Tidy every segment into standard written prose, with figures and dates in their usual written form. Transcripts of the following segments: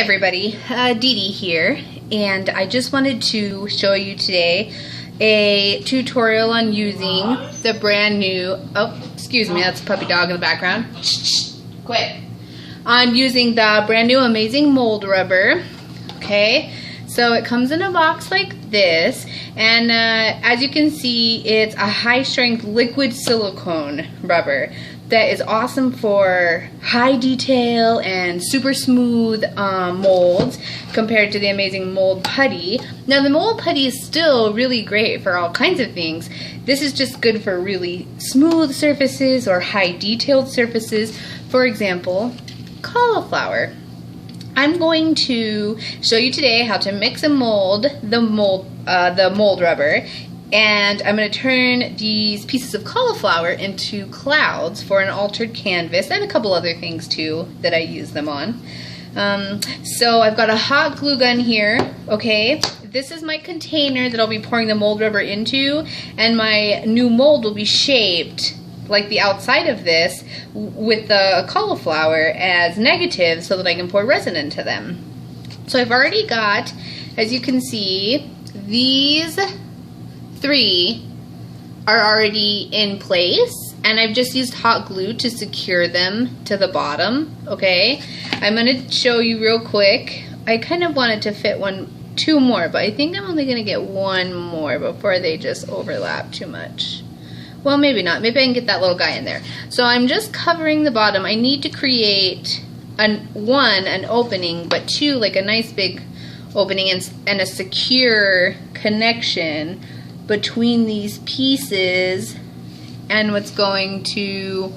everybody, Dee Dee here, and I just wanted to show you today a tutorial on using the brand new, oh, excuse me, that's a puppy dog in the background. Shh, quit. On using the brand new amazing mold rubber. Okay, so it comes in a box like this, and as you can see, it's a high strength liquid silicone rubber that is awesome for high detail and super smooth molds compared to the amazing mold putty. Now the mold putty is still really great for all kinds of things. This is just good for really smooth surfaces or high detailed surfaces. For example, cauliflower. I'm going to show you today how to mix and mold the mold rubber. And I'm going to turn these pieces of cauliflower into clouds for an altered canvas and a couple other things too that I use them on. So I've got a hot glue gun here, okay? This is my container that I'll be pouring the mold rubber into, and my new mold will be shaped like the outside of this with the cauliflower as negatives so that I can pour resin into them. So I've already got, as you can see, these three are already in place, and I've just used hot glue to secure them to the bottom. Okay, I'm going to show you real quick. I kind of wanted to fit two more, but I think I'm only going to get one more before they just overlap too much. Well, maybe not. Maybe I can get that little guy in there. So I'm just covering the bottom. I need to create an opening, but two, like a nice big opening and a secure connection between these pieces and what's going to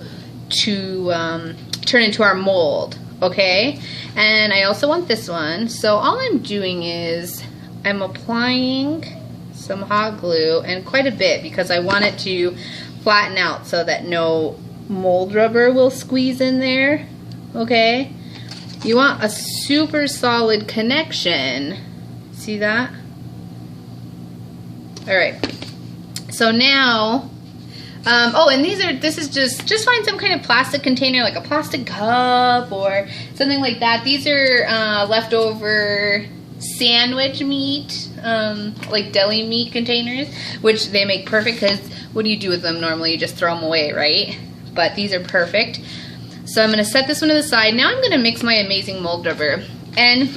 turn into our mold, okay? And I also want this one, so all I'm doing is I'm applying some hot glue, and quite a bit because I want it to flatten out so that no mold rubber will squeeze in there, okay? You want a super solid connection. See that? Alright, so now, oh, and this is just find some kind of plastic container, like a plastic cup or something like that. These are leftover sandwich meat, like deli meat containers, which they make perfect because what do you do with them normally? You just throw them away, right? But these are perfect. So I'm going to set this one to the side. Now I'm going to mix my amazing mold rubber, and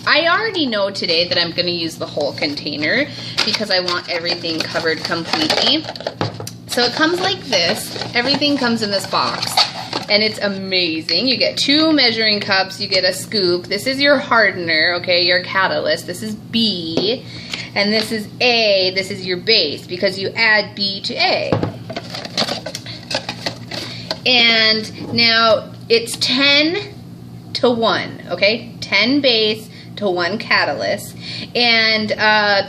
I already know today that I'm going to use the whole container because I want everything covered completely. So it comes like this. Everything comes in this box, and it's amazing. You get 2 measuring cups, you get a scoop. This is your hardener, okay, your catalyst. This is B, and this is A. This is your base because you add B to A. And now it's 10 to 1, okay? 10 base to 1 catalyst, and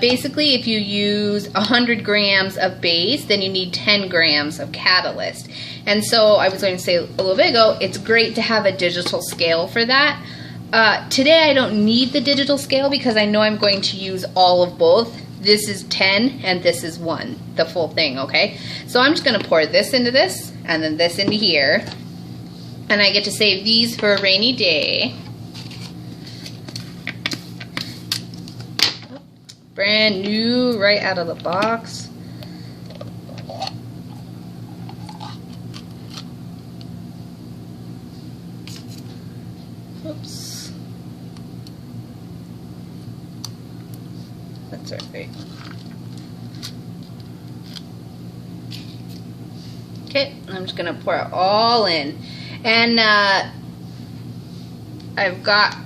basically if you use 100 grams of base, then you need 10 grams of catalyst. And so I was going to say a little bit ago, it's great to have a digital scale for that. Today I don't need the digital scale because I know I'm going to use all of both. This is 10 and this is 1, the full thing, okay? So I'm just going to pour this into this and then this into here, and I get to save these for a rainy day. Brand new, right out of the box. Oops. That's right. Okay, I'm just gonna pour it all in. And I've got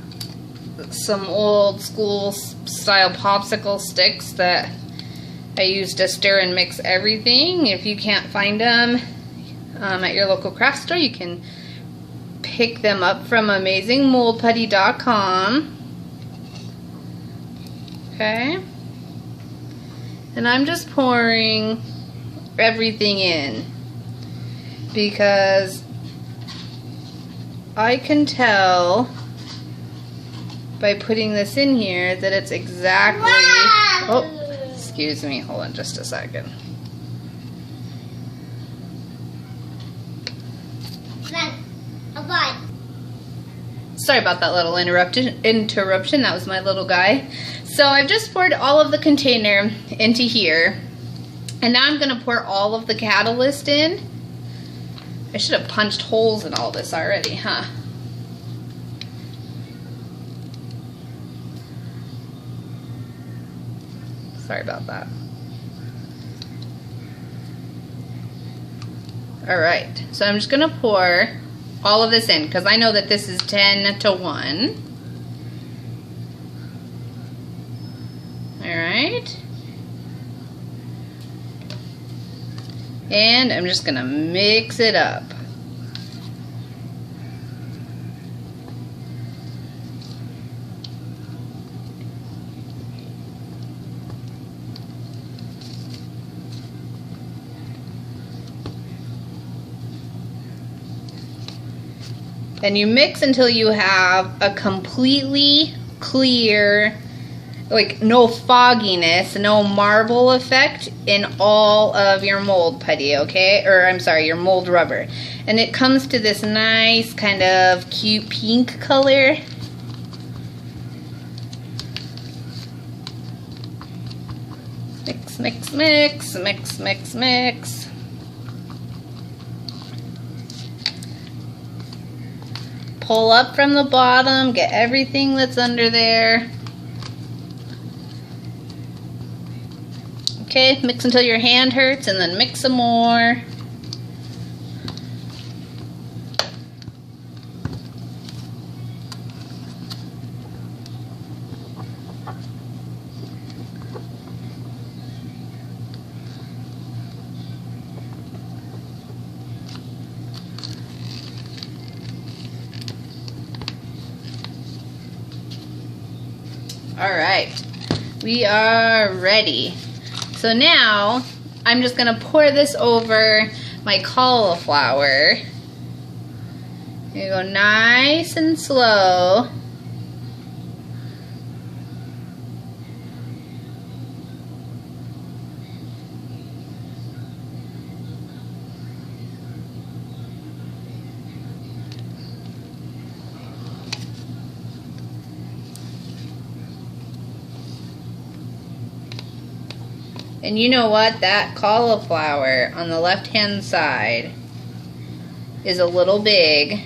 some old school style popsicle sticks that I use to stir and mix everything. If you can't find them at your local craft store, you can pick them up from amazingmoldputty.com. Okay, and I'm just pouring everything in because I can tell by putting this in here that it's exactly, oh, excuse me, hold on just a second. Sorry about that little interruption. That was my little guy. So I've just poured all of the container into here. And now I'm going to pour all of the catalyst in. I should have punched holes in all this already, huh? Sorry about that. Alright, so I'm just going to pour all of this in because I know that this is 10-to-1. Alright. And I'm just going to mix it up. And you mix until you have a completely clear, like no fogginess, no marble effect in all of your mold putty, okay? Or I'm sorry, your mold rubber. And it comes to this nice kind of cute pink color. Mix, mix, mix, mix, mix, mix. Pull up from the bottom, get everything that's under there. Okay, mix until your hand hurts and then mix some more. Alright, we are ready. So now, I'm just going to pour this over my cauliflower. You go nice and slow. And you know what? That cauliflower on the left-hand side is a little big.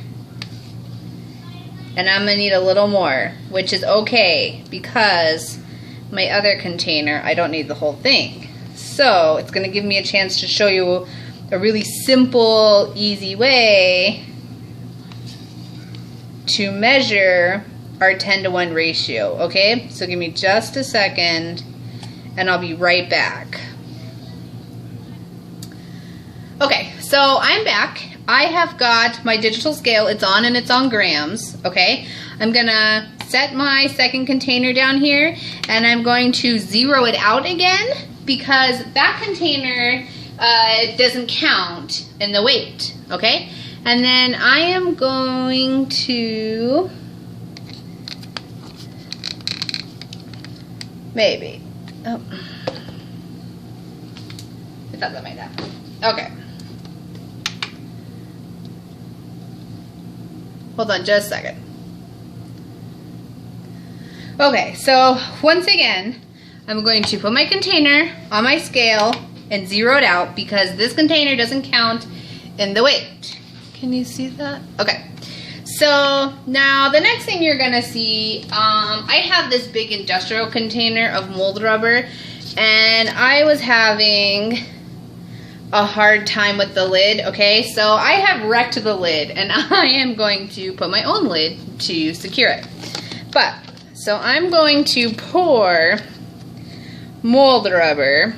And I'm going to need a little more, which is okay because my other container, I don't need the whole thing. So it's going to give me a chance to show you a really simple, easy way to measure our 10-to-1 ratio, okay? So give me just a second and I'll be right back. Okay, so I'm back. I have got my digital scale. It's on and it's on grams, okay? I'm gonna set my second container down here and I'm going to zero it out again because that container doesn't count in the weight, okay? And then I am going to, maybe, oh, I thought that might happen. Okay. Hold on just a second. Okay, so once again, I'm going to put my container on my scale and zero it out because this container doesn't count in the weight. Can you see that? Okay. So now the next thing you're gonna see, I have this big industrial container of mold rubber and I was having a hard time with the lid, okay? So I have wrecked the lid and I am going to put my own lid to secure it. But, so I'm going to pour mold rubber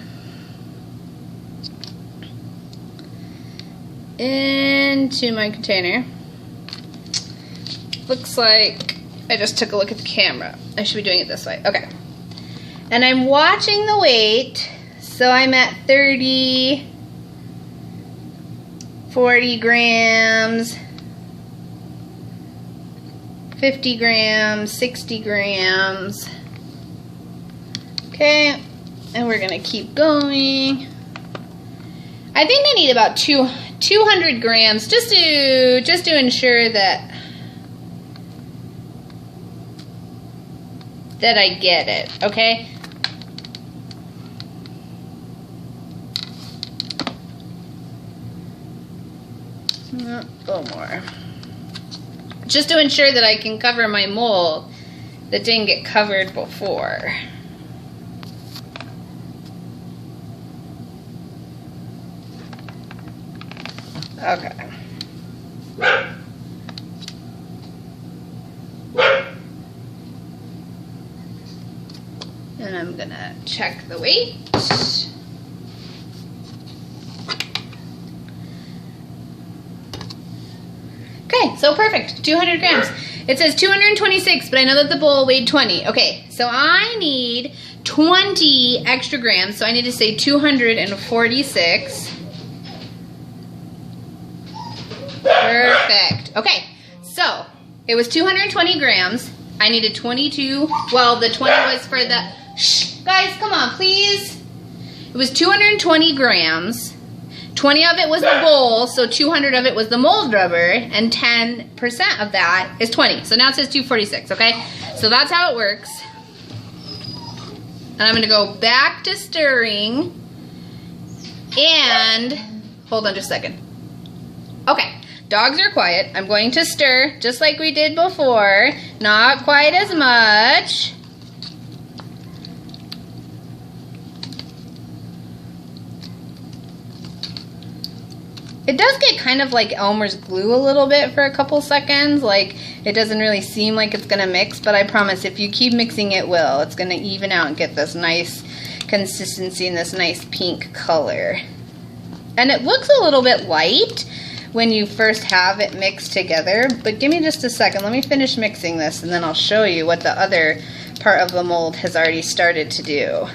into my container. Looks like I just took a look at the camera. I should be doing it this way. Okay. And I'm watching the weight. So I'm at 30, 40 grams, 50 grams, 60 grams. Okay. And we're going to keep going. I think I need about 200 grams just to ensure that that I get it, okay? A little more. Just to ensure that I can cover my mold that didn't get covered before. Okay. And I'm gonna check the weight. Okay, so perfect, 200 grams. It says 226, but I know that the bowl weighed 20. Okay, so I need 20 extra grams, so I need to say 246. Perfect. Okay, so it was 220 grams. I needed 22. Well, the 20 was for the... Shh, guys, come on, please. It was 220 grams. 20 of it was the bowl, so 200 of it was the mold rubber, and 10% of that is 20. So now it says 246, okay? So that's how it works. And I'm gonna go back to stirring, and hold on just a second. Okay, dogs are quiet. I'm going to stir just like we did before, not quite as much. It does get kind of like Elmer's glue a little bit for a couple seconds. Like, it doesn't really seem like it's gonna mix, but I promise if you keep mixing it will. It's gonna even out and get this nice consistency and this nice pink color. And it looks a little bit light when you first have it mixed together, but give me just a second. Let me finish mixing this and then I'll show you what the other part of the mold has already started to do.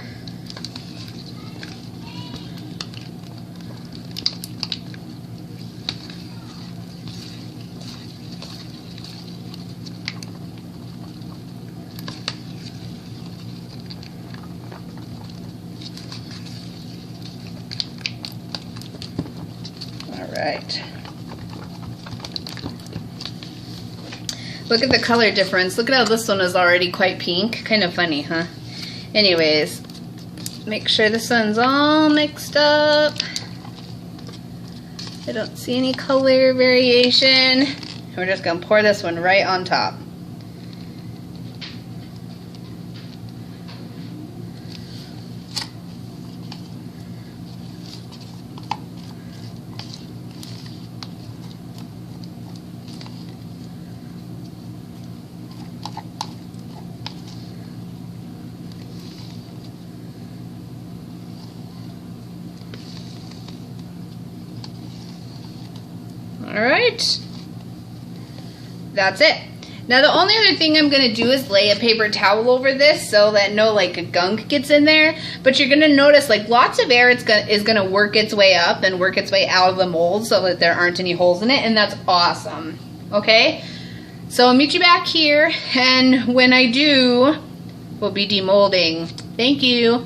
Right. Look at the color difference. Look at how this one is already quite pink. Kind of funny, huh? Anyways, make sure this one's all mixed up. I don't see any color variation. We're just going to pour this one right on top. Alright, that's it. Now the only other thing I'm going to do is lay a paper towel over this so that no like gunk gets in there. But you're going to notice like lots of air is going to work its way up and work its way out of the mold so that there aren't any holes in it, and that's awesome. Okay, so I'll meet you back here, and when I do, we'll be demolding. Thank you.